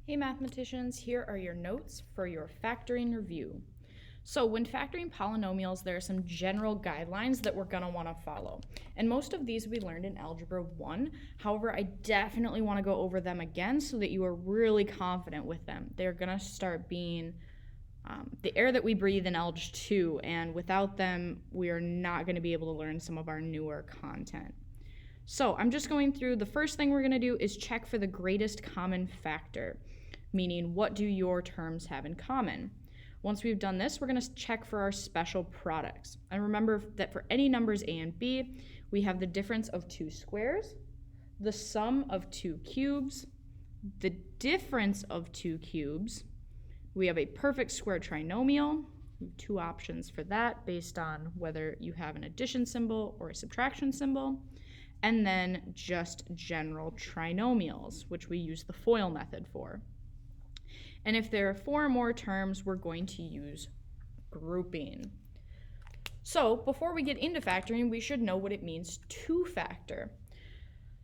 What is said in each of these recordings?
Hey mathematicians, here are your notes for your factoring review. So when factoring polynomials, there are some general guidelines that we're gonna wanna follow. And most of these we learned in Algebra 1. However, I definitely wanna go over them again so that you are really confident with them. They're gonna start being the air that we breathe in Algebra 2, and without them, we are not gonna be able to learn some of our newer content. So I'm just going through, the first thing we're gonna do is check for the greatest common factor, meaning what do your terms have in common? Once we've done this, we're gonna check for our special products. And remember that for any numbers a and b, we have the difference of two squares, the sum of two cubes, the difference of two cubes. We have a perfect square trinomial. We have two options for that based on whether you have an addition symbol or a subtraction symbol. And then just general trinomials, which we use the FOIL method for. And if there are four or more terms, we're going to use grouping. So before we get into factoring, we should know what it means to factor.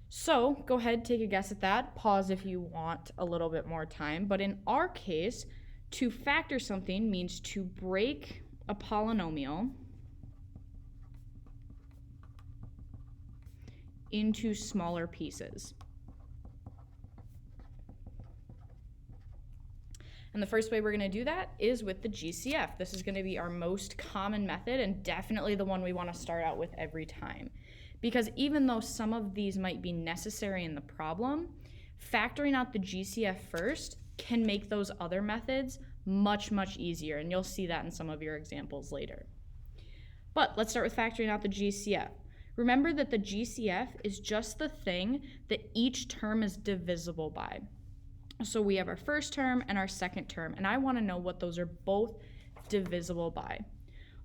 So go ahead, take a guess at that. Pause if you want a little bit more time. But in our case, to factor something means to break a polynomial into smaller pieces. And the first way we're gonna do that is with the GCF. This is gonna be our most common method and definitely the one we wanna start out with every time. Because even though some of these might be necessary in the problem, factoring out the GCF first can make those other methods much, much easier, and you'll see that in some of your examples later. But let's start with factoring out the GCF. Remember that the GCF is just the thing that each term is divisible by. So we have our first term and our second term, and I want to know what those are both divisible by.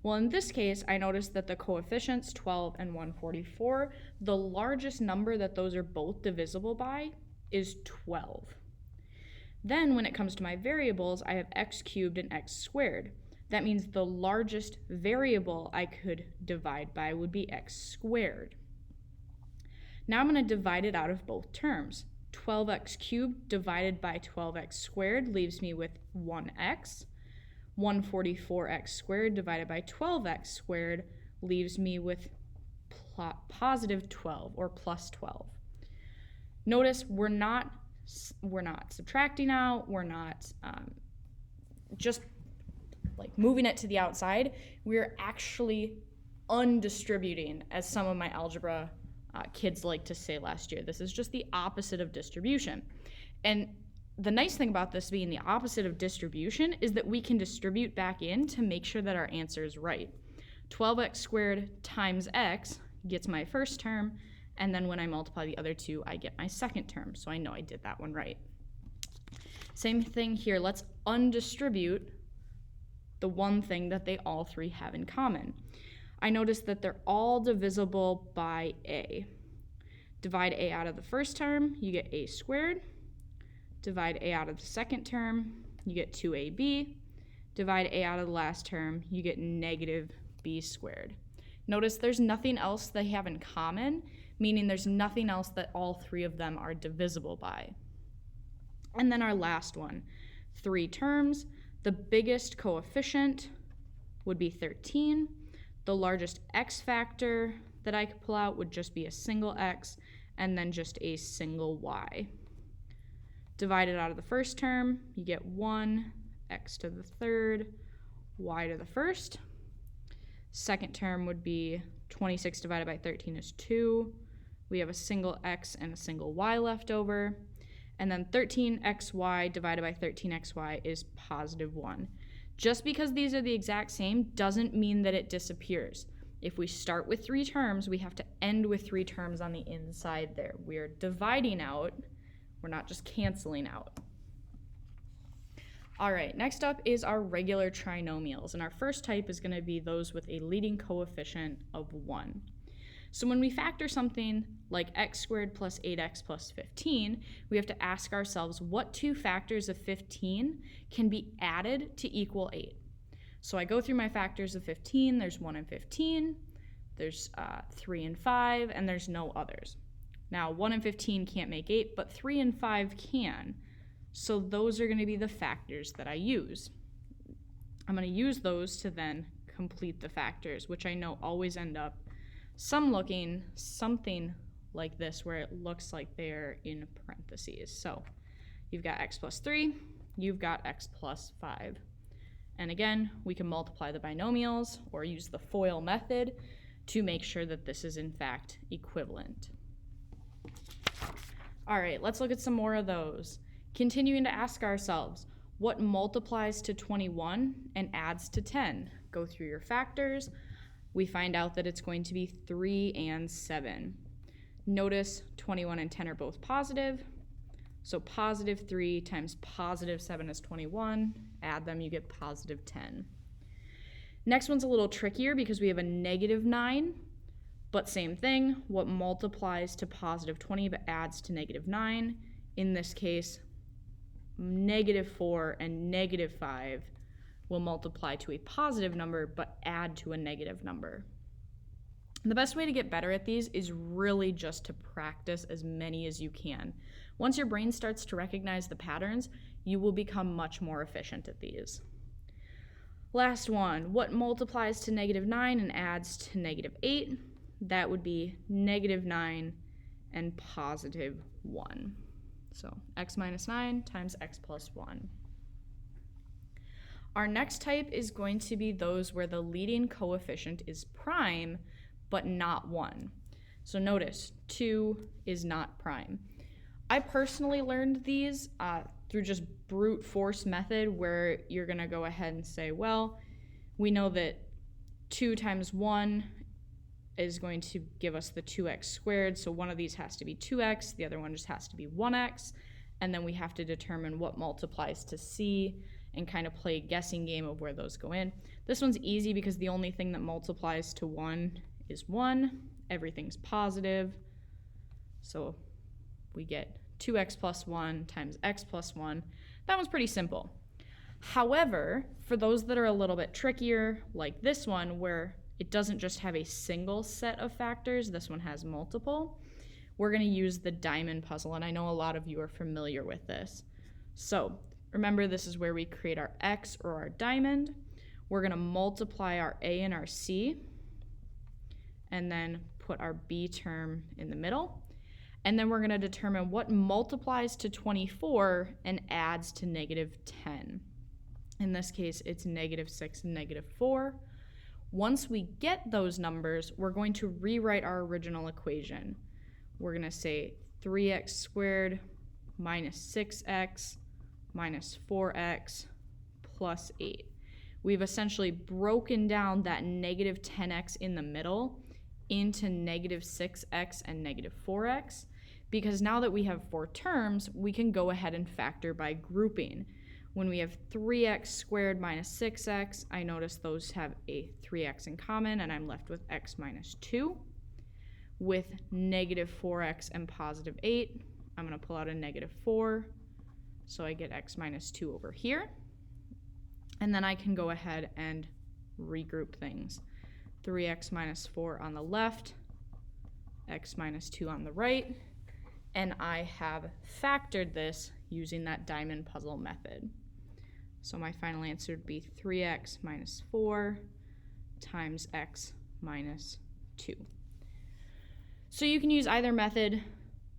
Well, in this case, I noticed that the coefficients 12 and 144, the largest number that those are both divisible by is 12. Then when it comes to my variables, I have x cubed and x squared. That means the largest variable I could divide by would be x squared. Now I'm going to divide it out of both terms. 12x cubed divided by 12x squared leaves me with 1x. 144x squared divided by 12x squared leaves me with positive 12 or plus 12. Notice we're not subtracting out, we're not just like moving it to the outside. We're actually undistributing, as some of my algebra kids like to say last year. This is just the opposite of distribution. And the nice thing about this being the opposite of distribution is that we can distribute back in to make sure that our answer is right. 12x squared times x gets my first term, and then when I multiply the other two, I get my second term. So I know I did that one right. Same thing here. Let's undistribute the one thing that they all three have in common. I noticed that they're all divisible by a. Divide a out of the first term, you get a squared. Divide a out of the second term, you get 2ab. Divide a out of the last term, you get negative b squared. Notice there's nothing else they have in common, meaning there's nothing else that all three of them are divisible by. And then our last one, three terms. The biggest coefficient would be 13. The largest x factor that I could pull out would just be a single x and then just a single y. Divided out of the first term, you get 1, x to the third, y to the first. Second term would be 26 divided by 13 is 2. We have a single x and a single y left over. And then 13xy divided by 13xy is positive 1. Just because these are the exact same doesn't mean that it disappears. If we start with three terms, we have to end with three terms on the inside there. We're dividing out, we're not just canceling out. All right, next up is our regular trinomials, and our first type is going to be those with a leading coefficient of 1. So when we factor something like x squared plus 8x plus 15, we have to ask ourselves what two factors of 15 can be added to equal 8. So I go through my factors of 15, there's 1 and 15, there's 3 and 5, and there's no others. Now 1 and 15 can't make 8, but 3 and 5 can. So those are going to be the factors that I use. I'm going to use those to then complete the factors, which I know always end up something like this, where it looks like they're in parentheses. So you've got x plus 3, you've got x plus 5. And again, we can multiply the binomials or use the FOIL method to make sure that this is in fact equivalent. All right, let's look at some more of those. Continuing to ask ourselves, what multiplies to 21 and adds to 10? Go through your factors. We find out that it's going to be 3 and 7. Notice 21 and 10 are both positive. So positive 3 times positive 7 is 21. Add them, you get positive 10. Next one's a little trickier because we have a negative 9, but same thing. What multiplies to positive 20 but adds to negative 9? In this case, negative 4 and negative 5 will multiply to a positive number but add to a negative number. The best way to get better at these is really just to practice as many as you can. Once your brain starts to recognize the patterns, you will become much more efficient at these. Last one, what multiplies to negative 9 and adds to negative 8? That would be negative 9 and positive 1. So x minus 9 times x plus 1. Our next type is going to be those where the leading coefficient is prime, but not 1. So notice, 2 is not prime. I personally learned these through just brute force method, where you're going to go ahead and say, well, we know that 2 times 1 is going to give us the 2x squared, so one of these has to be 2x, the other one just has to be 1x, and then we have to determine what multiplies to c and kind of play a guessing game of where those go in. This one's easy because the only thing that multiplies to 1 is 1. Everything's positive, so we get 2x plus 1 times x plus 1. That one's pretty simple. However, for those that are a little bit trickier, like this one, where it doesn't just have a single set of factors, this one has multiple, we're going to use the diamond puzzle, and I know a lot of you are familiar with this. So remember, this is where we create our x, or our diamond. We're going to multiply our a and our c, and then put our b term in the middle. And then we're going to determine what multiplies to 24 and adds to negative 10. In this case, it's negative 6 and negative 4. Once we get those numbers, we're going to rewrite our original equation. We're going to say 3x squared minus 6x minus 4x plus 8. We've essentially broken down that negative 10x in the middle into negative 6x and negative 4x, because now that we have 4 terms, we can go ahead and factor by grouping. When we have 3x squared minus 6x, I notice those have a 3x in common, and I'm left with x minus 2. With negative 4x and positive 8, I'm going to pull out a negative 4, so I get x minus 2 over here. And then I can go ahead and regroup things. 3x minus 4 on the left, x minus 2 on the right, and I have factored this using that diamond puzzle method. So my final answer would be 3x minus 4 times x minus 2. So you can use either method,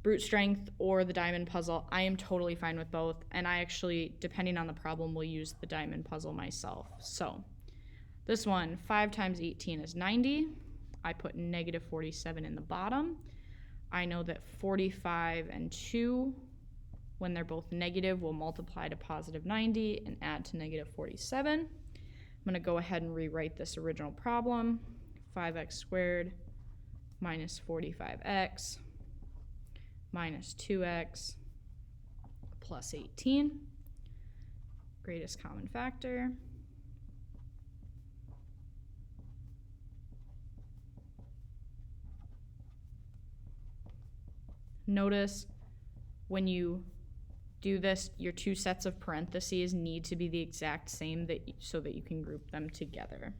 brute strength or the diamond puzzle. I am totally fine with both, and I actually, depending on the problem, will use the diamond puzzle myself. So this one, 5 times 18 is 90. I put negative 47 in the bottom. I know that 45 and 2, when they're both negative, will multiply to positive 90 and add to negative 47. I'm going to go ahead and rewrite this original problem. 5x squared minus 45x minus 2x plus 18. Greatest common factor. Notice when you do this, your 2 sets of parentheses need to be the exact same so that you can group them together.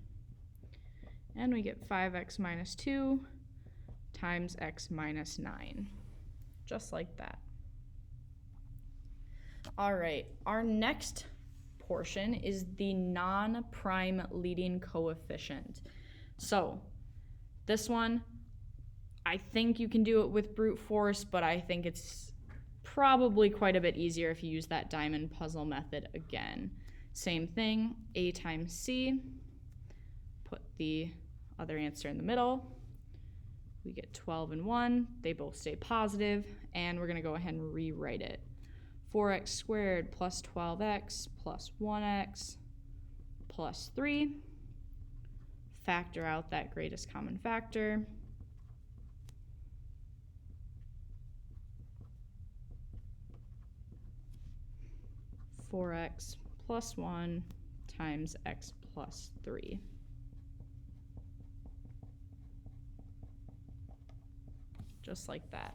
And we get 5x minus 2 times x minus 9, just like that. All right, our next portion is the non-prime leading coefficient. So this one, I think you can do it with brute force, but I think it's probably quite a bit easier if you use that diamond puzzle method again. Same thing, A times C, put the other answer in the middle. We get 12 and 1, they both stay positive, and we're gonna go ahead and rewrite it. 4x squared plus 12x plus 1x plus 3. Factor out that greatest common factor. (4x plus 1 times x plus 3). Just like that.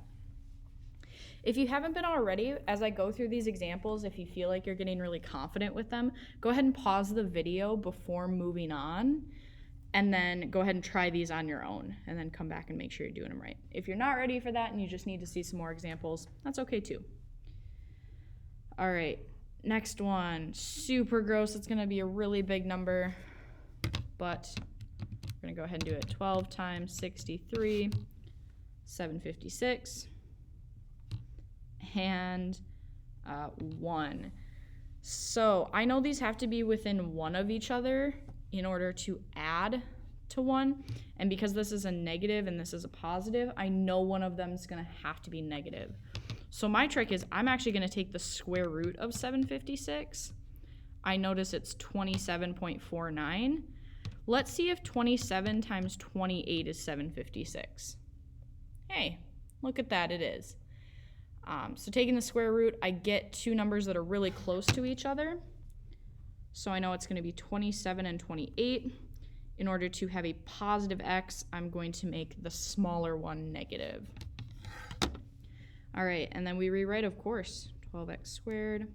If you haven't been already, as I go through these examples, if you feel like you're getting really confident with them, go ahead and pause the video before moving on, and then go ahead and try these on your own, and then come back and make sure you're doing them right. If you're not ready for that and you just need to see some more examples, that's okay too. All right, next one, super gross. It's gonna be a really big number, but we're gonna go ahead and do it. 12 times 63, 756. And 1. So I know these have to be within one of each other in order to add to 1. And because this is a negative and this is a positive, I know one of them is going to have to be negative. So my trick is I'm actually going to take the square root of 756. I notice it's 27.49. Let's see if 27 times 28 is 756. Hey, look at that, it is. So taking the square root, I get two numbers that are really close to each other. So I know it's going to be 27 and 28. In order to have a positive x, I'm going to make the smaller one negative. All right, and then we rewrite, of course, 12x squared,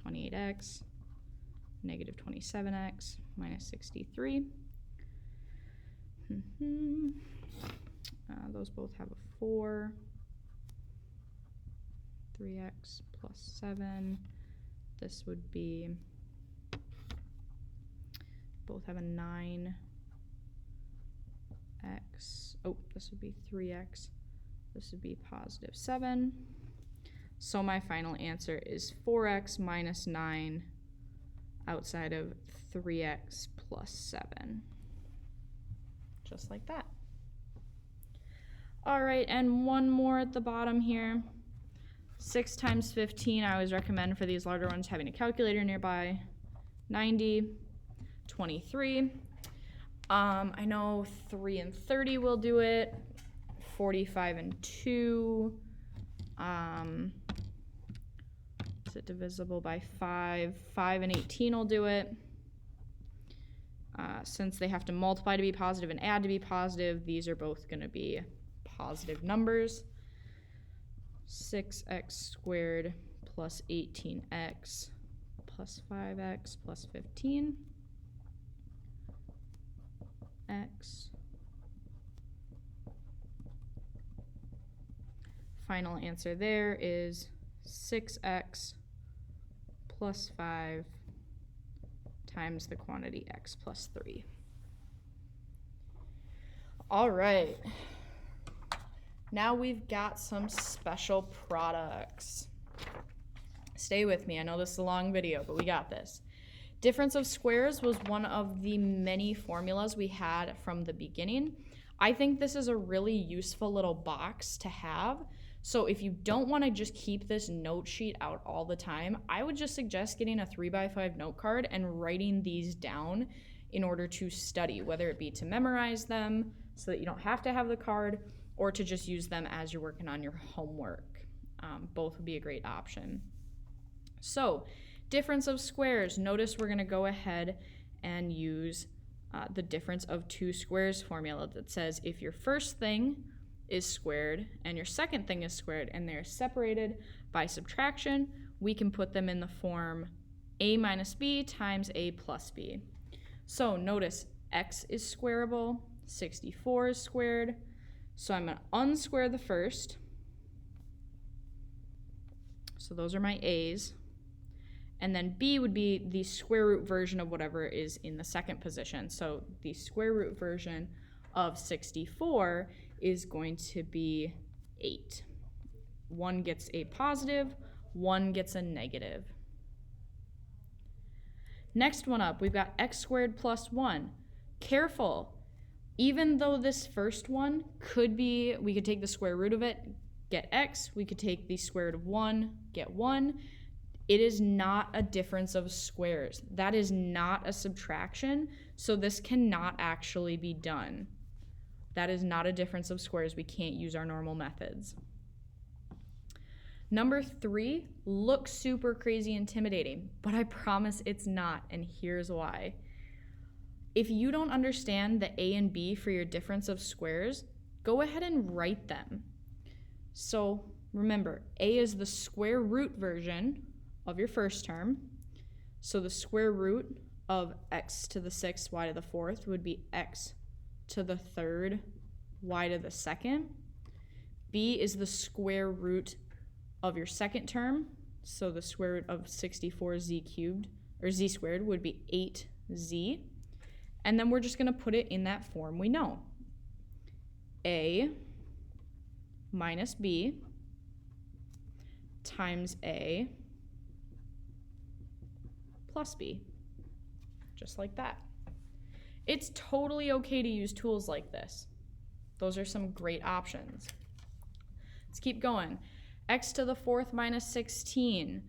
28x, negative 27x, minus 63. Those both have a 4. 3x plus 7. This would be, both have a 9x. Oh, this would be 3x. This would be positive 7. So my final answer is 4x minus 9 outside of 3x plus 7. Just like that. All right, and one more at the bottom here. 6 times 15, I always recommend for these larger ones having a calculator nearby. 90, 23. I know 3 and 30 will do it. 45 and 2. Is it divisible by 5? 5 and 18 will do it. Since they have to multiply to be positive and add to be positive, these are both going to be positive numbers. 6x squared plus 18x plus 5x plus 15x. Final answer there is 6x plus 5 times the quantity x plus 3. All right. Now we've got some special products. Stay with me. I know this is a long video, but we got this. Difference of squares was one of the many formulas we had from the beginning. I think this is a really useful little box to have. So if you don't want to just keep this note sheet out all the time, I would just suggest getting a 3x5 note card and writing these down in order to study, whether it be to memorize them so that you don't have to have the card, or to just use them as you're working on your homework. Both would be a great option. So, difference of squares. Notice we're going to go ahead and use the difference of two squares formula that says if your first thing is squared and your second thing is squared and they're separated by subtraction, we can put them in the form a minus b times a plus b. So notice x is squareable, 64 is squared. So I'm going to unsquare the first. So those are my a's. And then b would be the square root version of whatever is in the second position. So the square root version of 64 is going to be 8. One gets a positive, one gets a negative. Next one up, we've got x squared plus 1. Careful. Even though this first one could be, we could take the square root of it, get x. We could take the square root of 1, get 1. It is not a difference of squares. That is not a subtraction, so this cannot actually be done. That is not a difference of squares. We can't use our normal methods. Number 3 looks super crazy intimidating, but I promise it's not, and here's why. If you don't understand the a and b for your difference of squares, go ahead and write them. So remember, a is the square root version of your first term. So the square root of x to the 6th, y to the 4th would be x to the 3rd, y to the 2nd. B is the square root of your second term. So the square root of 64z cubed, or z squared, would be 8z. And then we're just going to put it in that form we know. A minus b times a plus b, just like that. It's totally okay to use tools like this. Those are some great options. Let's keep going. X to the 4th minus 16,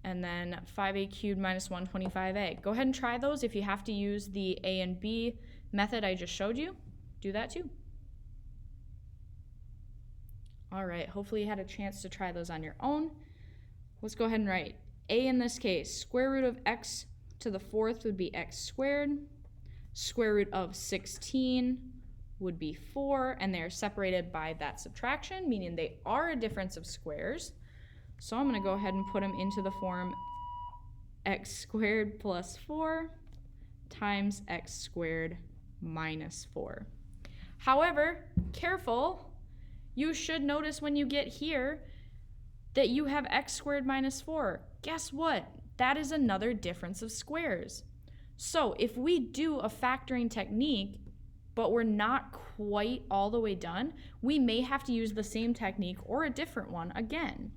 and then 5a cubed minus 125a. Go ahead and try those. If you have to use the a and b method I just showed you, do that too. All right, hopefully you had a chance to try those on your own. Let's go ahead and write a in this case. Square root of x to the 4th would be x squared. Square root of 16 would be 4, and they're separated by that subtraction, meaning they are a difference of squares. So I'm going to go ahead and put them into the form x squared plus 4 times x squared minus 4. However, careful, you should notice when you get here that you have x squared minus 4. Guess what? That is another difference of squares. So if we do a factoring technique, but we're not quite all the way done, we may have to use the same technique or a different one again.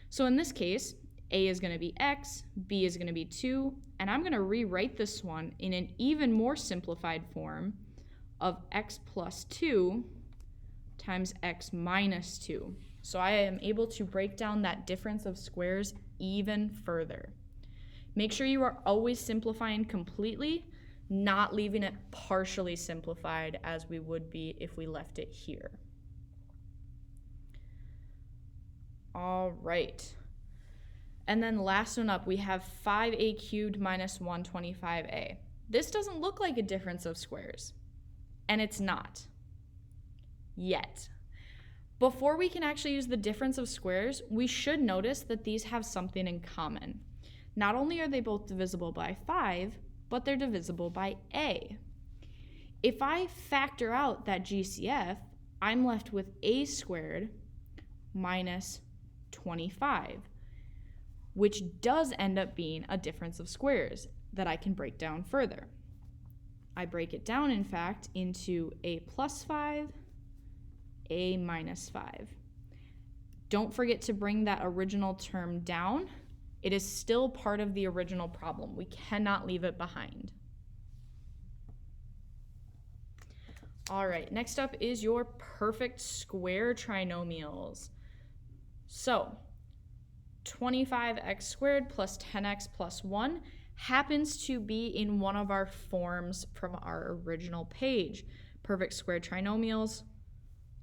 So in this case, a is going to be x, b is going to be 2, and I'm going to rewrite this one in an even more simplified form of x plus 2 times x minus 2. So I am able to break down that difference of squares even further. Make sure you are always simplifying completely, not leaving it partially simplified as we would be if we left it here. All right. And then last one up, we have 5a cubed minus 125a. This doesn't look like a difference of squares, and it's not yet. Before we can actually use the difference of squares, we should notice that these have something in common. Not only are they both divisible by 5, but they're divisible by a. If I factor out that GCF, I'm left with a squared minus 25, which does end up being a difference of squares that I can break down further. I break it down, in fact, into a plus 5, a minus 5. Don't forget to bring that original term down. It is still part of the original problem. We cannot leave it behind. All right, next up is your perfect square trinomials. So 25x squared plus 10x plus 1 happens to be in one of our forms from our original page. Perfect square trinomials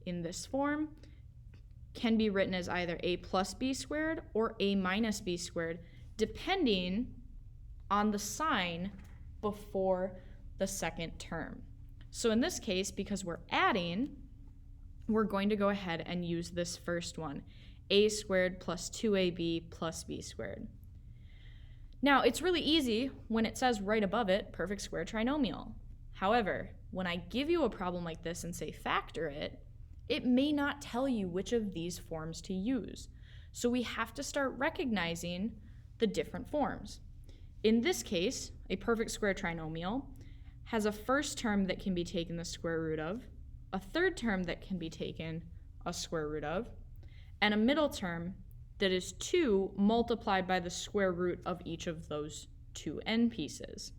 in this form can be written as either a plus b squared or a minus b squared, depending on the sign before the second term. So in this case, because we're adding, we're going to go ahead and use this first one, a squared plus 2ab plus b squared. Now, it's really easy when it says right above it, perfect square trinomial. However, when I give you a problem like this and say factor it, it may not tell you which of these forms to use. So we have to start recognizing the different forms. In this case, a perfect square trinomial has a first term that can be taken the square root of, a third term that can be taken a square root of, and a middle term that is 2 multiplied by the square root of each of those 2 end pieces.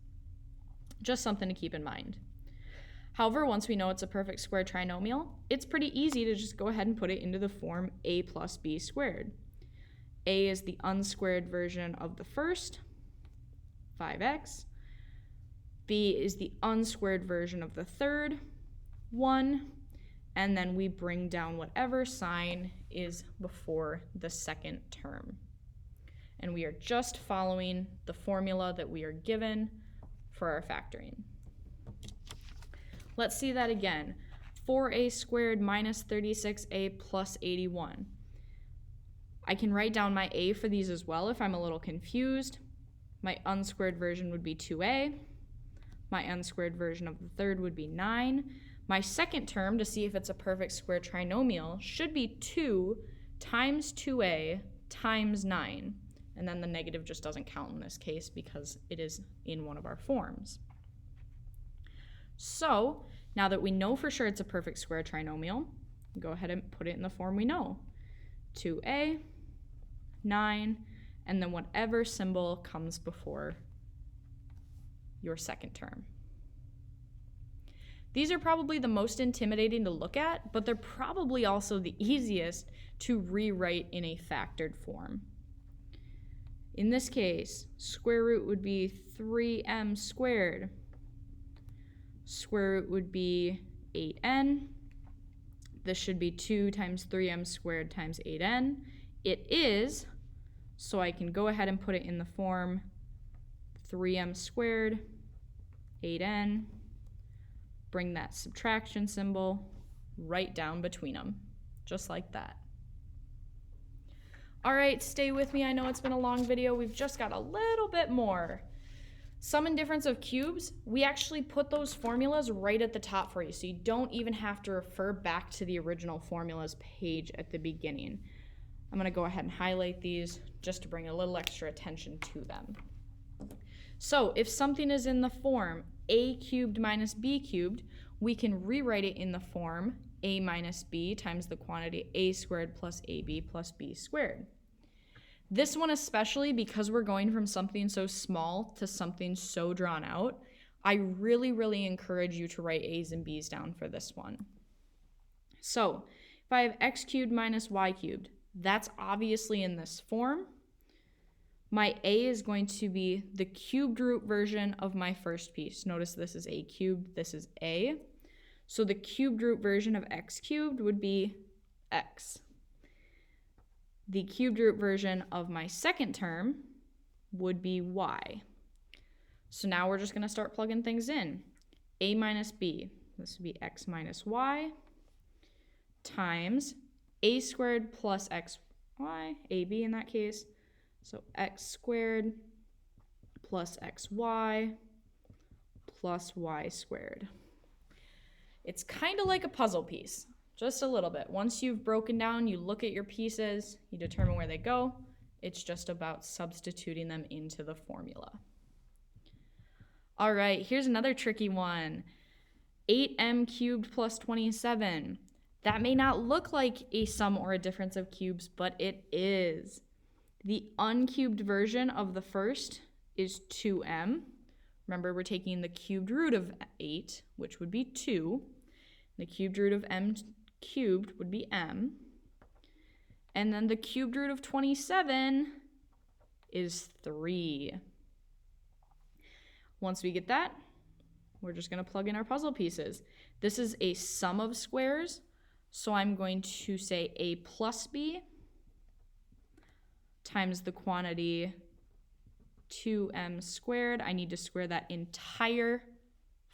Just something to keep in mind. However, once we know it's a perfect square trinomial, it's pretty easy to just go ahead and put it into the form a plus b squared. A is the unsquared version of the first, 5x. B is the unsquared version of the third, 1. And then we bring down whatever sign is before the second term. And we are just following the formula that we are given for our factoring. Let's see that again. 4a squared minus 36a plus 81. I can write down my a for these as well if I'm a little confused. My unsquared version would be 2a. My unsquared version of the third would be 9. My second term, to see if it's a perfect square trinomial, should be 2 times 2a times 9. And then the negative just doesn't count in this case because it is in one of our forms. So now that we know for sure it's a perfect square trinomial, go ahead and put it in the form we know. 2a, 9, and then whatever symbol comes before your second term. These are probably the most intimidating to look at, but they're probably also the easiest to rewrite in a factored form. In this case, square root would be 3m squared. Square root would be 8n. This should be 2 times 3m squared times 8n. It is, so I can go ahead and put it in the form 3m squared, 8n, bring that subtraction symbol right down between them, just like that. All right, stay with me. I know it's been a long video. We've just got a little bit more. Sum and difference of cubes, we actually put those formulas right at the top for you, so you don't even have to refer back to the original formulas page at the beginning. I'm going to go ahead and highlight these just to bring a little extra attention to them. So if something is in the form a cubed minus b cubed, we can rewrite it in the form a minus b times the quantity a squared plus ab plus b squared. This one especially, because we're going from something so small to something so drawn out, I really encourage you to write a's and b's down for this one. So if I have x cubed minus y cubed, that's obviously in this form. My a is going to be the cubed root version of my first piece. Notice this is a cubed, this is a. So the cubed root version of x cubed would be x. The cubed root version of my second term would be y. So now we're just going to start plugging things in. A minus b, this would be x minus y, times a squared plus xy, ab in that case. So x squared plus xy plus y squared. It's kind of like a puzzle piece. Just a little bit. Once you've broken down, you look at your pieces, you determine where they go. It's just about substituting them into the formula. All right, here's another tricky one. 8m cubed plus 27. That may not look like a sum or a difference of cubes, but it is. The uncubed version of the first is 2m. Remember, we're taking the cubed root of 8, which would be 2. The cubed root of m cubed would be m. And then the cubed root of 27 is 3. Once we get that, we're just going to plug in our puzzle pieces. This is a sum of squares, so I'm going to say a plus b times the quantity 2m squared. I need to square that entire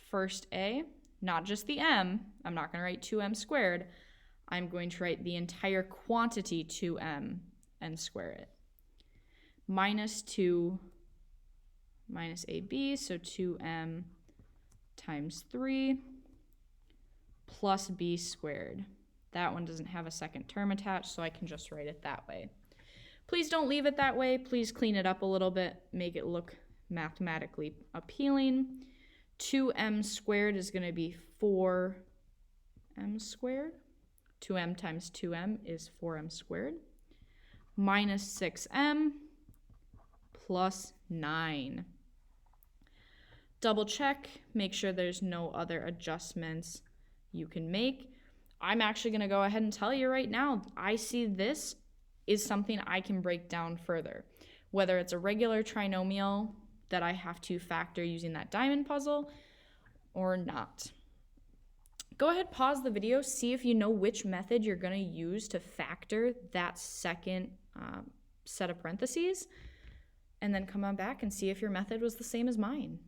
first a, not just the m. I'm not going to write 2m squared. I'm going to write the entire quantity 2m and square it. Minus 2 minus ab, so 2m times 3 plus b squared. That one doesn't have a second term attached, so I can just write it that way. Please don't leave it that way. Please clean it up a little bit, make it look mathematically appealing. 2m squared is going to be 4m squared. 2m times 2m is 4m squared. Minus 6m plus 9. Double check, make sure there's no other adjustments you can make. I'm actually going to go ahead and tell you right now, I see this is something I can break down further. Whether it's a regular trinomial that I have to factor using that diamond puzzle or not. Go ahead, pause the video, see if you know which method you're going to use to factor that second set of parentheses, and then come on back and see if your method was the same as mine.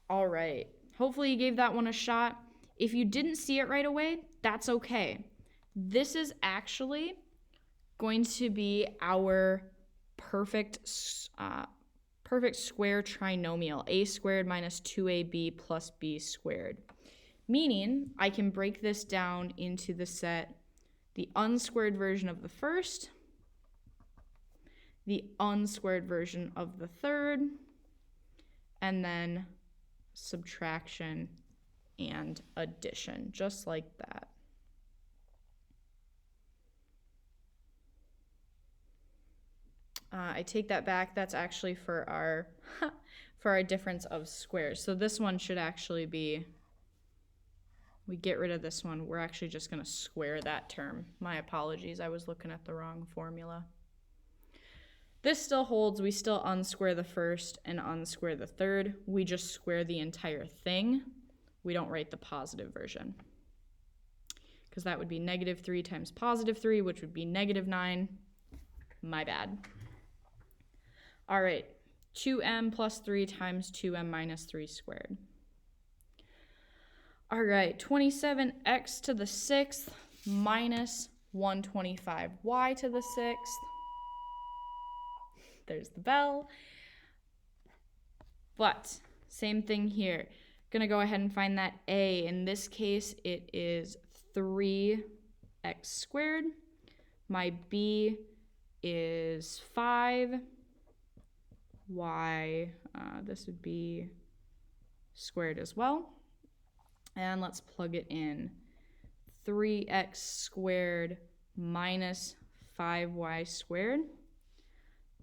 All right, hopefully you gave that one a shot. If you didn't see it right away, that's okay. This is actually going to be our perfect square trinomial, a squared minus 2ab plus b squared. Meaning I can break this down into the set, the unsquared version of the first, the unsquared version of the third, and then subtraction and addition, just like that. I take that back. That's actually for our difference of squares. So this one should actually be, we get rid of this one. We're actually just going to square that term. My apologies. I was looking at the wrong formula. This still holds. We still unsquare the first and unsquare the third. We just square the entire thing. We don't write the positive version, because that would be -3 times +3, which would be -9. My bad. All right, 2m plus 3 times 2m minus 3 squared. All right, 27x to the 6th minus 125y to the 6th. There's the bell. But same thing here. Gonna go ahead and find that a. In this case, it is 3x squared. My b is 5. Y, this would be squared as well. And let's plug it in. 3x squared minus 5y squared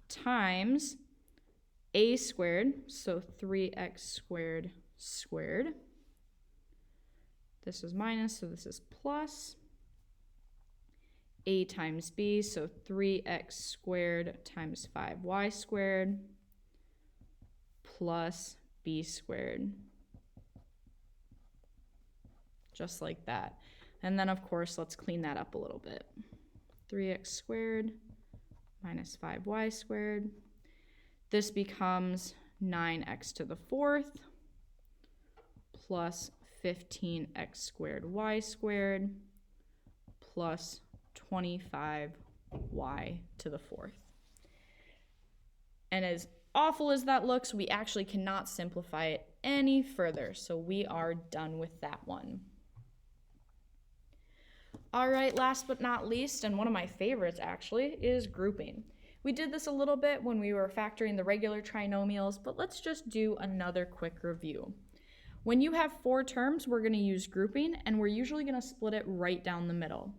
times a squared, so 3x squared squared. This is minus, so this is plus. A times b, so 3x squared times 5y squared plus b squared. Just like that. And then, of course, let's clean that up a little bit. 3x squared minus 5y squared. This becomes 9x to the 4th plus 15x squared y squared plus 25y to the 4th. And as awful as that looks, we actually cannot simplify it any further, so we are done with that one. All right, last but not least, and one of my favorites actually, is grouping. We did this a little bit when we were factoring the regular trinomials, but let's just do another quick review. When you have 4 terms, we're going to use grouping, and we're usually going to split it right down the middle.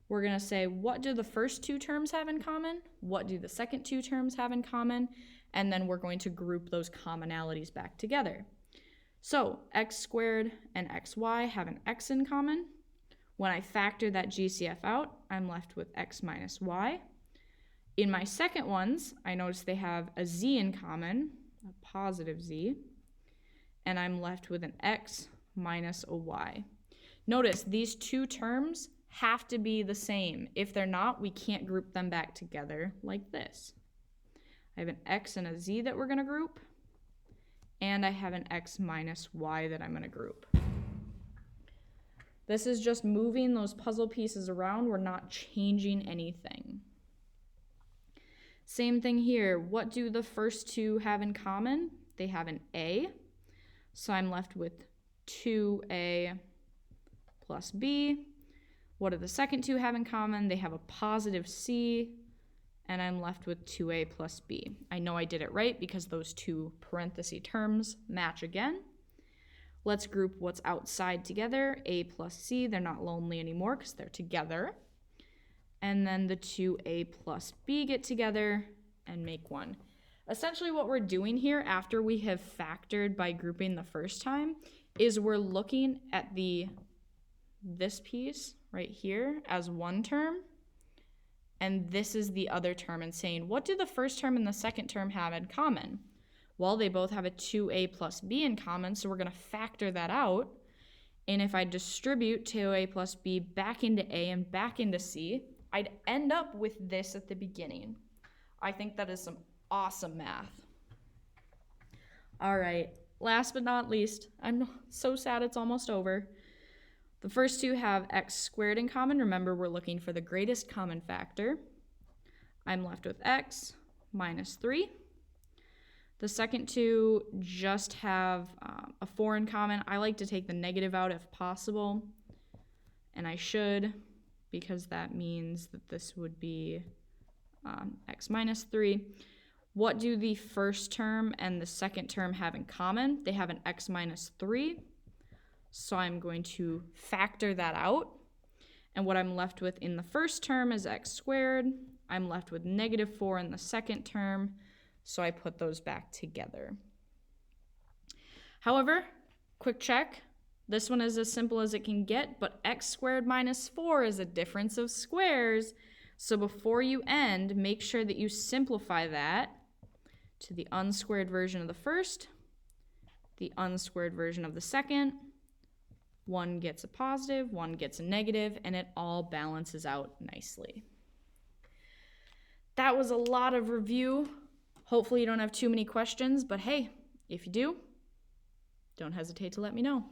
We're going to say, what do the first 2 terms have in common? What do the second 2 terms have in common? And then we're going to group those commonalities back together. So x squared and xy have an x in common. When I factor that GCF out, I'm left with x minus y. In my second ones, I notice they have a z in common, a positive z, and I'm left with an x minus a y. Notice these 2 terms have to be the same. If they're not, we can't group them back together like this. I have an x and a z that we're going to group, and I have an x minus y that I'm going to group. This is just moving those puzzle pieces around. We're not changing anything. Same thing here. What do the first 2 have in common? They have an a, so I'm left with 2a plus b. What do the second two have in common? They have a positive c, and I'm left with 2a plus b. I know I did it right because those two parenthesis terms match again. Let's group what's outside together, a plus c. They're not lonely anymore because they're together. And then the 2a plus b get together and make 1. Essentially what we're doing here after we have factored by grouping the first time is we're looking at this piece right here as one term, and this is the other term, and saying, what do the first term and the second term have in common? Well, they both have a 2a plus b in common, so we're going to factor that out. And if I distribute 2a plus b back into a and back into c, I'd end up with this at the beginning. I think that is some awesome math. All right, last but not least, I'm so sad it's almost over. The first two have x squared in common. Remember, we're looking for the greatest common factor. I'm left with x minus 3. The second two just have a 4 in common. I like to take the negative out if possible, and I should, because that means that this would be x minus 3. What do the first term and the second term have in common? They have an x minus 3, so I'm going to factor that out, and what I'm left with in the first term is x squared. I'm left with negative 4 in the second term, so I put those back together. However, quick check, this one is as simple as it can get, but x squared minus 4 is a difference of squares, so before you end, make sure that you simplify that to the unsquared version of the first, the unsquared version of the second. One gets a positive, one gets a negative, and it all balances out nicely. That was a lot of review. Hopefully you don't have too many questions, but hey, if you do, don't hesitate to let me know.